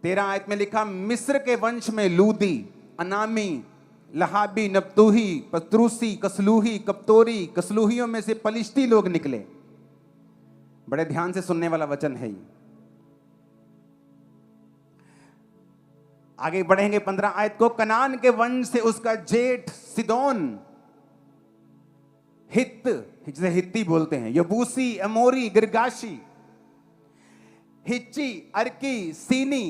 13 आयत में लिखा, मिस्र के वंश में लूदी, अनामी, लहाबी, नप्तूही, पत्रूसी, कसलूही, कप्तोरी, कसलूहियों में से पलिश्ती लोग निकले। बड़े ध्यान से सुनने वाला वचन है ये। आगे बढ़ेंगे 15 आयत को, कनान के वंश से उसका जेठ सिदोन, हित जिसे हित्ती बोलते हैं, यबूसी, अमोरी, गिरगाशी, हिच्ची, अर्की, सीनी,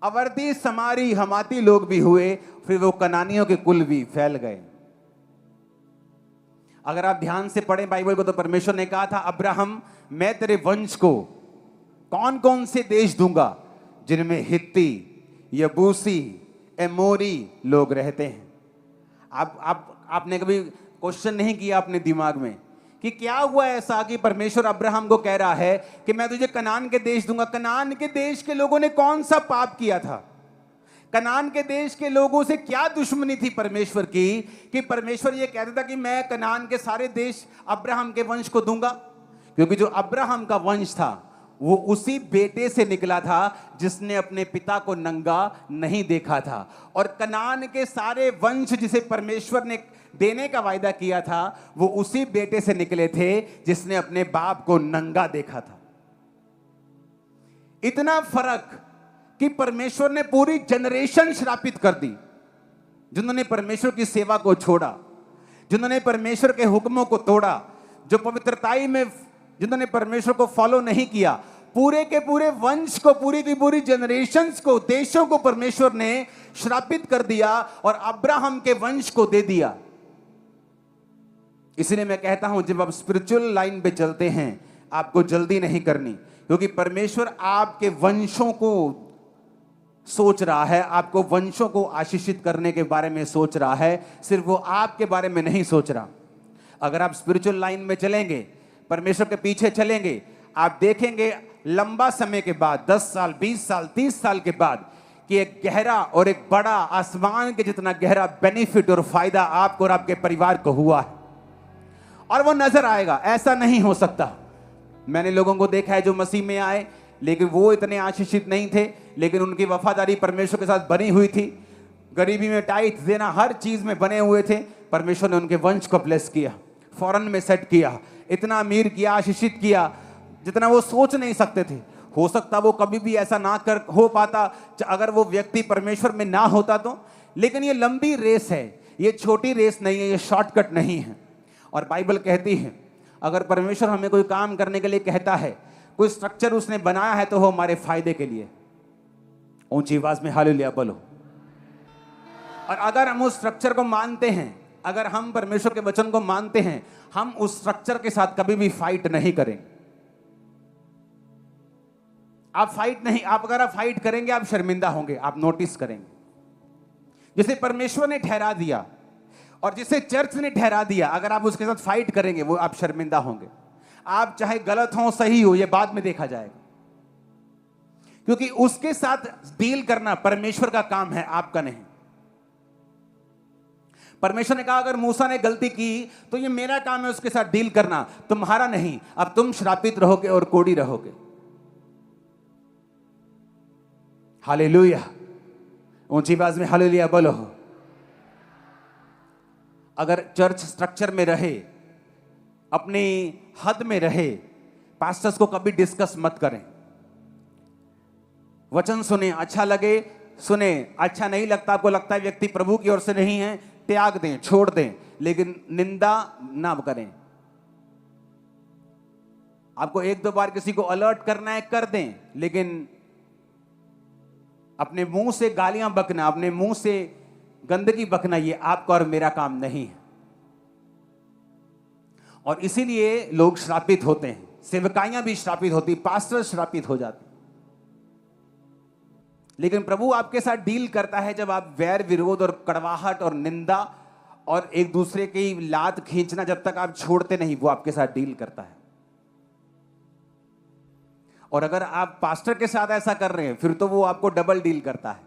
अवर्दी, समारी, हमाती लोग भी हुए। फिर वो कनानियों के कुल भी फैल गए। अगर आप ध्यान से पढ़ें बाइबल को तो परमेश्वर ने कहा था, अब्राहम मैं तेरे वंश को कौन कौन से देश दूंगा जिनमें हित्ती, यबूसी, एमोरी लोग रहते हैं। आपने कभी क्वेश्चन नहीं किया अपने दिमाग में कि क्या हुआ ऐसा कि परमेश्वर अब्राहम को कह रहा है कि मैं तुझे कनान के देश दूंगा। कनान के देश के लोगों ने कौन सा पाप किया था? कनान के देश के लोगों से क्या दुश्मनी थी परमेश्वर की कि परमेश्वर ये कहता था कि मैं कनान के सारे देश अब्राहम के वंश को दूंगा? क्योंकि जो अब्राहम का वंश था वो उसी बेटे से निकला था जिसने अपने पिता को नंगा नहीं देखा था। और कनान के सारे वंश जिसे परमेश्वर ने देने का वायदा किया था वो उसी बेटे से निकले थे जिसने अपने बाप को नंगा देखा था। इतना फर्क कि परमेश्वर ने पूरी जनरेशन श्रापित कर दी जिन्होंने परमेश्वर की सेवा को छोड़ा, जिन्होंने परमेश्वर के हुक्मों को तोड़ा, जो पवित्रताई में जिन्होंने परमेश्वर को फॉलो नहीं किया। पूरे के पूरे वंश को, पूरी की पूरी जनरेशंस को, देशों को परमेश्वर ने श्रापित कर दिया और अब्राहम के वंश को दे दिया। इसलिए मैं कहता हूं जब आप स्पिरिचुअल लाइन पे चलते हैं आपको जल्दी नहीं करनी, क्योंकि परमेश्वर आपके वंशों को सोच रहा है, आपको वंशों को आशीषित करने के बारे में सोच रहा है, सिर्फ वो आपके बारे में नहीं सोच रहा। अगर आप स्पिरिचुअल लाइन में चलेंगे, परमेश्वर के पीछे चलेंगे, आप देखेंगे लंबा समय के बाद, 10 साल, 20 साल, 30 साल के बाद कि एक गहरा और एक बड़ा आसमान के जितना गहरा बेनिफिट और फायदा आपको और आपके परिवार को हुआ है और वो नजर आएगा। ऐसा नहीं हो सकता। मैंने लोगों को देखा है जो मसीह में आए लेकिन वो इतने आशीषित नहीं थे, लेकिन उनकी वफादारी परमेश्वर के साथ बनी हुई थी। गरीबी में टाइट देना, हर चीज में बने हुए थे। परमेश्वर ने उनके वंश को ब्लेस किया, फौरन में सेट किया, इतना अमीर किया, आशीषित किया जितना वो सोच नहीं सकते थे। हो सकता वो कभी भी ऐसा ना कर हो पाता अगर वो व्यक्ति परमेश्वर में ना होता तो। लेकिन ये लंबी रेस है, ये छोटी रेस नहीं है, ये शॉर्टकट नहीं है। और बाइबल कहती है अगर परमेश्वर हमें कोई काम करने के लिए कहता है, कोई स्ट्रक्चर उसने बनाया है तो वो हमारे फायदे के लिए। ऊंची आवाज में हालेलुया बोलो। और अगर हम उस स्ट्रक्चर को मानते हैं, अगर हम परमेश्वर के वचन को मानते हैं, हम उस स्ट्रक्चर के साथ कभी भी फाइट नहीं करेंगे। आप अगर आप फाइट करेंगे आप शर्मिंदा होंगे, आप नोटिस करेंगे। जिसे परमेश्वर ने ठहरा दिया और जिसे चर्च ने ठहरा दिया, अगर आप उसके साथ फाइट करेंगे वो आप शर्मिंदा होंगे। आप चाहे गलत हो सही हो ये बाद में देखा जाएगा, क्योंकि उसके साथ डील करना परमेश्वर का काम है, आपका नहीं। परमेश्वर ने कहा अगर मूसा ने गलती की तो ये मेरा काम है उसके साथ डील करना, तुम्हारा नहीं। अब तुम श्रापित रहोगे और कोड़ी रहोगे। हालेलुया। ऊंची आवाज में हालेलुया बोलो। अगर चर्च स्ट्रक्चर में रहे, अपनी हद में रहे, पास्टर्स को कभी डिस्कस मत करें। वचन सुने, अच्छा लगे सुने, अच्छा नहीं लगता, आपको लगता है व्यक्ति प्रभु की ओर से नहीं है, त्याग दें, छोड़ दें, लेकिन निंदा ना करें। आपको 1-2 बार किसी को अलर्ट करना है कर दें, लेकिन अपने मुंह से गालियां बकना, अपने मुंह से गंदगी बकना, ये आपका और मेरा काम नहीं है। और इसीलिए लोग श्रापित होते हैं, सेवकाइयां भी श्रापित होती, पास्टर श्रापित हो जाते। लेकिन प्रभु आपके साथ डील करता है जब आप वैर विरोध और कड़वाहट और निंदा और एक दूसरे की लात खींचना जब तक आप छोड़ते नहीं, वो आपके साथ डील करता है। और अगर आप पास्टर के साथ ऐसा कर रहे हैं फिर तो वो आपको डबल डील करता है।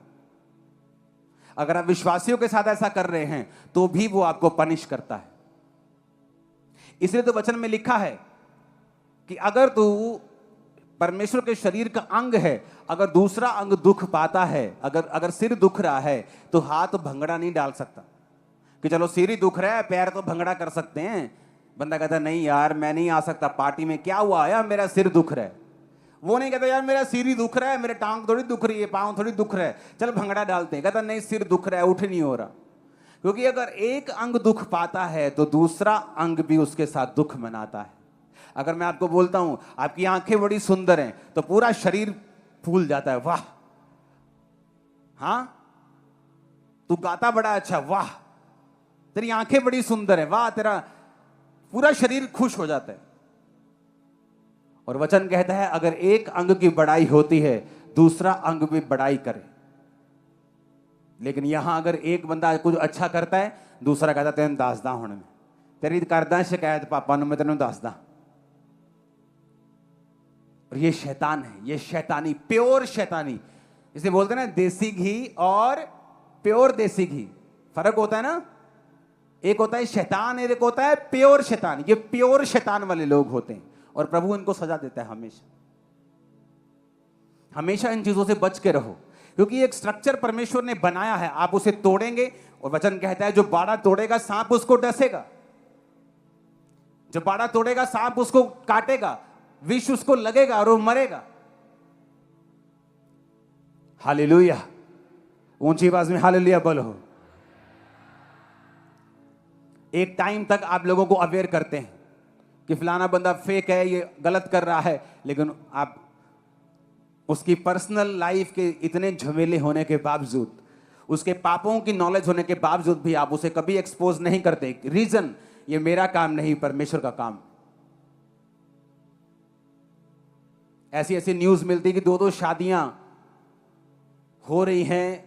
अगर आप विश्वासियों के साथ ऐसा कर रहे हैं तो भी वो आपको पनिश करता है। इसलिए तो वचन में लिखा है कि अगर तू परमेश्वर के शरीर का अंग है, अगर दूसरा अंग दुख पाता है, अगर सिर दुख रहा है तो हाथ भंगड़ा नहीं डाल सकता कि चलो सिर ही दुख रहा है, पैर तो भंगड़ा कर सकते हैं। बंदा कहता नहीं यार मैं नहीं आ सकता पार्टी में, क्या हुआ यार मेरा सिर दुख रहा है। वो नहीं कहता यार मेरा सिर ही दुख रहा है, मेरे टांग थोड़ी दुख रही है, पाँव थोड़ी दुख रहा है, चल भंगड़ा डालते हैं। कहता नहीं सिर दुख रहा है, उठ नहीं हो रहा। क्योंकि अगर एक अंग दुख पाता है तो दूसरा अंग भी उसके साथ दुख मनाता है। अगर मैं आपको बोलता हूं आपकी आंखें बड़ी सुंदर हैं तो पूरा शरीर फूल जाता है, वाह। हां, तू गाता बड़ा अच्छा, वाह। तेरी आंखें बड़ी सुंदर है, वाह। तेरा पूरा शरीर खुश हो जाता है। और वचन कहता है अगर एक अंग की बड़ाई होती है दूसरा अंग भी बड़ाई करे। लेकिन यहां अगर एक बंदा कुछ अच्छा करता है दूसरा कहता तेन दसदा हुण मैं तेरी करदा शिकायत पापा नूं, मैं तेनों दसदा। और ये शैतान है, ये शैतानी, प्योर शैतानी। इसे बोलते हैं ना देसी घी और प्योर देसी घी, फर्क होता है ना। एक होता है शैतान, एक होता है प्योर शैतान। ये प्योर शैतान वाले लोग होते हैं और प्रभु इनको सजा देता है। हमेशा हमेशा इन चीजों से बच के रहो, क्योंकि एक स्ट्रक्चर परमेश्वर ने बनाया है, आप उसे तोड़ेंगे। और वचन कहता है जो बाड़ा तोड़ेगा सांप उसको डसेगा, जो बाड़ा तोड़ेगा सांप उसको काटेगा, विष उसको लगेगा और वो मरेगा। हालेलुया, ऊंची आवाज में हालेलुया बोलो। एक टाइम तक आप लोगों को अवेयर करते हैं कि फलाना बंदा फेक है, ये गलत कर रहा है, लेकिन आप उसकी पर्सनल लाइफ के इतने झमेले होने के बावजूद, उसके पापों की नॉलेज होने के बावजूद भी आप उसे कभी एक्सपोज नहीं करते। रीजन, ये मेरा काम नहीं, परमेश्वर का काम। ऐसी ऐसी न्यूज मिलती कि दो शादियां हो रही हैं,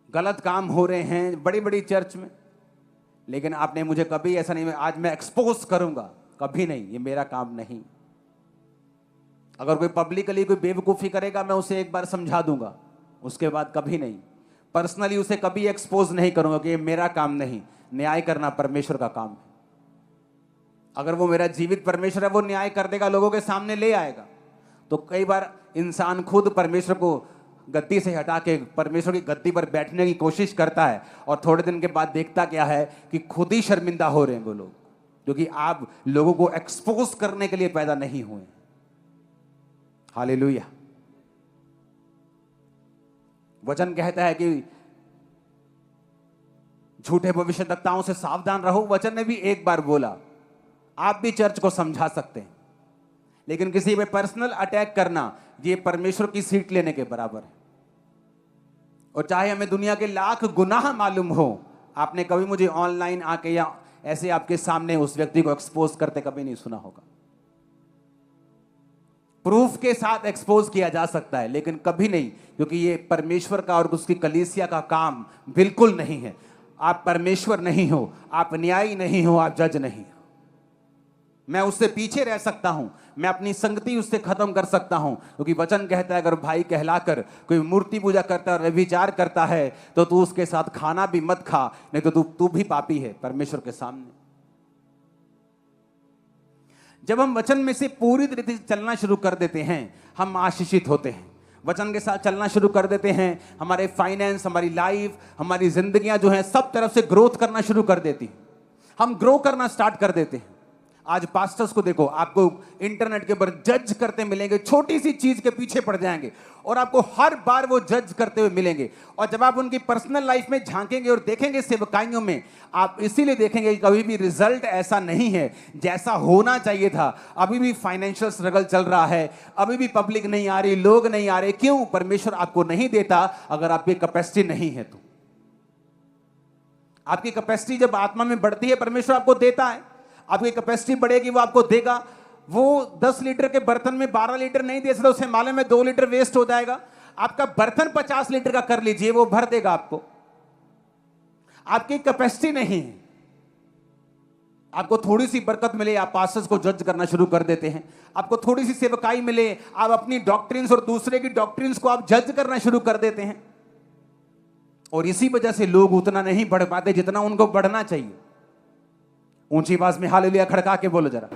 गलत काम हो रहे हैं बड़ी बड़ी चर्च में, लेकिन आपने मुझे कभी ऐसा नहीं, आज मैं एक्सपोज करूंगा, कभी नहीं, ये मेरा काम नहीं। अगर कोई पब्लिकली कोई बेवकूफ़ी करेगा मैं उसे एक बार समझा दूंगा, उसके बाद कभी नहीं। पर्सनली उसे कभी एक्सपोज नहीं करूंगा कि ये मेरा काम नहीं, न्याय करना परमेश्वर का काम है। अगर वो मेरा जीवित परमेश्वर है, वो न्याय कर देगा, लोगों के सामने ले आएगा। तो कई बार इंसान खुद परमेश्वर को गद्दी से हटा के परमेश्वर की गद्दी पर बैठने की कोशिश करता है और थोड़े दिन के बाद देखता क्या है कि खुद ही शर्मिंदा हो रहे हैं वो लोग, क्योंकि आप लोगों को एक्सपोज करने के लिए पैदा नहीं हुए। हालेलुया। वचन कहता है कि झूठे भविष्यद्वक्ताओं से सावधान रहो। वचन ने भी एक बार बोला, आप भी चर्च को समझा सकते हैं, लेकिन किसी पे पर्सनल अटैक करना ये परमेश्वर की सीट लेने के बराबर है। और चाहे हमें दुनिया के लाख गुनाह मालूम हो, आपने कभी मुझे ऑनलाइन आके या ऐसे आपके सामने उस व्यक्ति को एक्सपोज करते कभी नहीं सुना होगा। प्रूफ के साथ एक्सपोज किया जा सकता है, लेकिन कभी नहीं, क्योंकि ये परमेश्वर का और उसकी कलीसिया का काम बिल्कुल नहीं है। आप परमेश्वर नहीं हो, आप न्यायी नहीं हो, आप जज नहीं हो। मैं उससे पीछे रह सकता हूं, मैं अपनी संगति उससे खत्म कर सकता हूं, क्योंकि वचन कहता है अगर भाई कहलाकर कोई मूर्ति पूजा करता है, व्यभिचार करता है, तो तू उसके साथ खाना भी मत खा, नहीं तो तू भी पापी है परमेश्वर के सामने। जब हम वचन में से पूरी तरीके से चलना शुरू कर देते हैं, हम आशीषित होते हैं। वचन के साथ चलना शुरू कर देते हैं, हमारे फाइनेंस, हमारी लाइफ, हमारी जिंदगियां जो हैं सब तरफ से ग्रोथ करना शुरू कर देती हैं। हम ग्रो करना स्टार्ट कर देते हैं। आज पास्टर्स को देखो, आपको इंटरनेट के ऊपर जज करते मिलेंगे, छोटी सी चीज के पीछे पड़ जाएंगे और आपको हर बार वो जज करते हुए मिलेंगे। और जब आप उनकी पर्सनल लाइफ में झांकेंगे और देखेंगे सेवकाइयों में, आप इसीलिए देखेंगे कि कभी भी रिजल्ट ऐसा नहीं है जैसा होना चाहिए था। अभी भी फाइनेंशियल स्ट्रगल चल रहा है, अभी भी पब्लिक नहीं आ रही, लोग नहीं आ रहे। क्यों? परमेश्वर आपको नहीं देता अगर आपकी कैपेसिटी नहीं है तो। आपकी कैपेसिटी जब आत्मा में बढ़ती है, परमेश्वर आपको देता है। आपकी कैपेसिटी बढ़ेगी, वो आपको देगा। वो 10 लीटर के बर्तन में 12 लीटर नहीं दे सकता, उसे मालूम है 2 लीटर वेस्ट हो जाएगा। आपका बर्तन 50 लीटर का कर लीजिए, वो भर देगा आपको। आपकी कैपेसिटी नहीं है। आपको थोड़ी सी बरकत मिले, आप पास्टर्स को जज करना शुरू कर देते हैं। आपको थोड़ी सी सेवकाई मिले, आप अपनी डॉक्ट्रिन्स और दूसरे की डॉक्ट्रिन्स को आप जज करना शुरू कर देते हैं। और इसी वजह से लोग उतना नहीं बढ़ पाते जितना उनको बढ़ना चाहिए। ऊंची आवाज में हालेलुया खड़का के बोलो जरा।